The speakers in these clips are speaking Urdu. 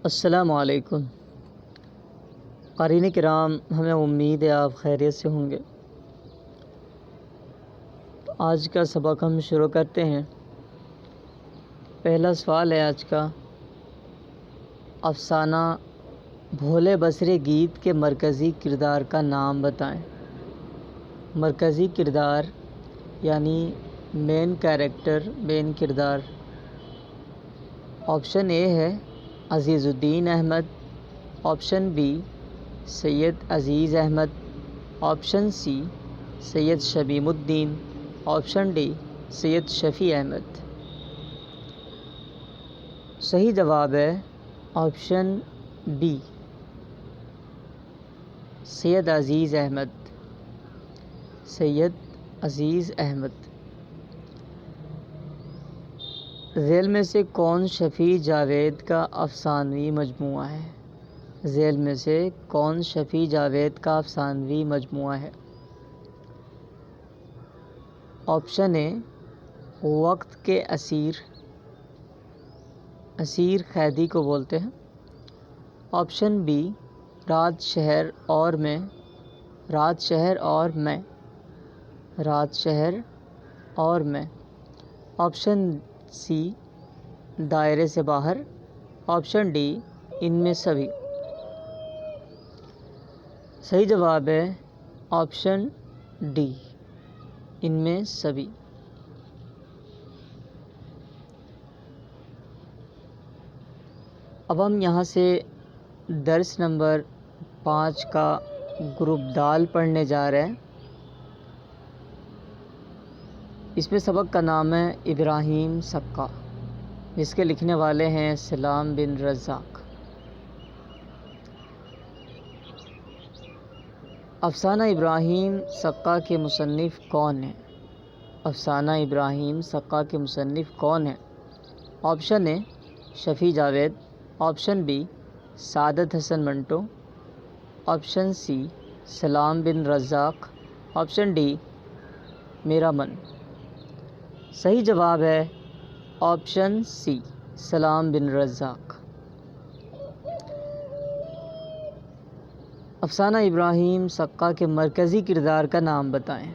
السلام علیکم قارئین کرام، ہمیں امید ہے آپ خیریت سے ہوں گے۔ آج کا سبق ہم شروع کرتے ہیں۔ پہلا سوال ہے آج کا، افسانہ بھولے بسرے گیت کے مرکزی کردار کا نام بتائیں۔ مرکزی کردار یعنی مین کیریکٹر، مین کردار۔ آپشن اے ہے عزیز الدین احمد، آپشن بی سید عزیز احمد، آپشن سی سید شمیم الدین، آپشن ڈی سید شفیع احمد۔ صحیح جواب ہے آپشن بی سید عزیز احمد، سید عزیز احمد۔ ذیل میں سے کون شفیع جاوید کا افسانوی مجموعہ ہے؟ ذیل میں سے کون شفیع جاوید کا افسانوی مجموعہ ہے؟ آپشن اے وقت کے اسیر، اسیر قیدی کو بولتے ہیں۔ آپشن بی رات شہر اور میں، رات شہر اور میں، رات شہر اور میں۔ آپشن سی دائرے سے باہر، آپشن ڈی ان میں سبھی۔ صحیح جواب ہے آپشن ڈی ان میں سبھی۔ اب ہم یہاں سے درس نمبر 5 کا گروپ دال پڑھنے جا رہے ہیں۔ اس میں سبق کا نام ہے ابراہیم سقا، جس کے لکھنے والے ہیں سلام بن رزاق۔ افسانہ ابراہیم سقا کے مصنف کون ہیں؟ افسانہ ابراہیم سقا کے مصنف کون ہیں؟ آپشن اے شفیع Javed, option B Saadat Hasan Manto, option C سلام بن رزاق، آپشن ڈی میرا من۔ صحیح جواب ہے آپشن سی سلام بن رزاق۔ افسانہ ابراہیم سقا کے مرکزی کردار کا نام بتائیں۔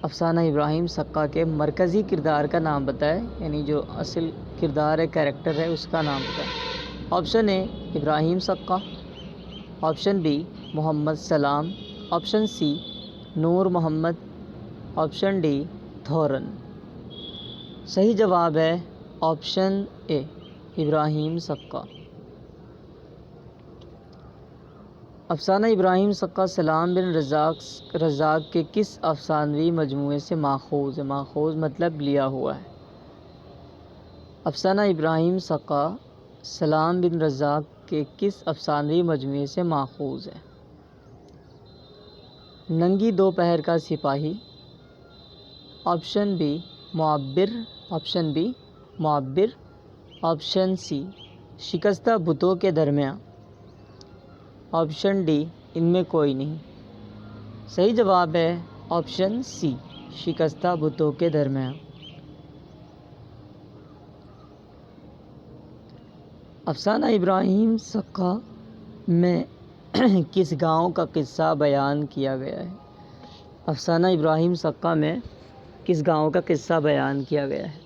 افسانہ ابراہیم سقا کے مرکزی کردار کا نام بتائیں، یعنی جو اصل کردار ہے، کیریکٹر ہے، اس کا نام بتائیں۔ آپشن اے ابراہیم سقا، آپشن بی محمد سلام، آپشن سی نور محمد، آپشن ڈی دھورن۔ صحیح جواب ہے آپشن اے ابراہیم سقا۔ افسانہ ابراہیم سقا سلام بن رزاق کے کس افسانوی مجموعے سے ماخوذ ہے؟ ماخوذ مطلب لیا ہوا ہے۔ افسانہ ابراہیم سقا سلام بن رزاق کے کس افسانوی مجموعے سے ماخوذ ہے؟ ننگی دوپہر کا سپاہی، آپشن بی معبر، آپشن بی معبر، آپشن سی شکستہ بتوں کے درمیان، آپشن ڈی ان میں کوئی نہیں۔ صحیح جواب ہے آپشن سی شکستہ بتوں کے درمیان۔ افسانہ ابراہیم سقا میں کس گاؤں کا قصہ بیان کیا گیا ہے؟ افسانہ ابراہیم سقا میں کس گاؤں کا قصہ بیان کیا گیا ہے؟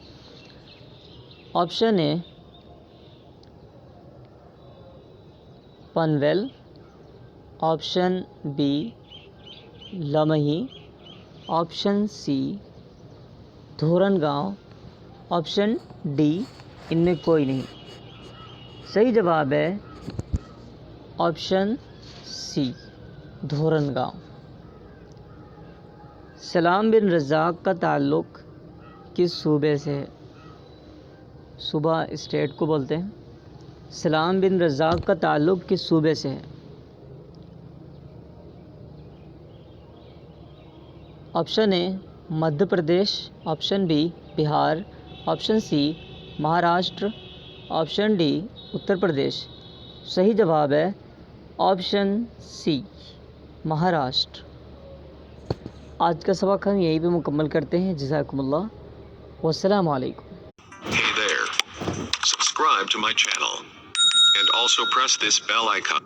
Option A Panvel, option B لمحی، آپشن سی دھورن گاؤں، آپشن ڈی ان میں کوئی نہیں۔ صحیح جواب ہے آپشن سی دھورن گاؤں۔ سلام بن رزاق کا تعلق کس صوبے سے ہے؟ صوبہ اسٹیٹ کو بولتے ہیں۔ سلام بن رزاق کا تعلق کس صوبے سے ہے؟ Option A Madhya Pradesh, option B Bihar, option C Maharashtra, option D Uttar Pradesh. صحیح جواب ہے آپشن سی مہاراشٹر۔ آج کا سبق ہم یہیں پہ مکمل کرتے ہیں۔ جزاکم اللہ، والسلام علیکم۔ Hey there. subscribe to my channel. And also press this bell icon.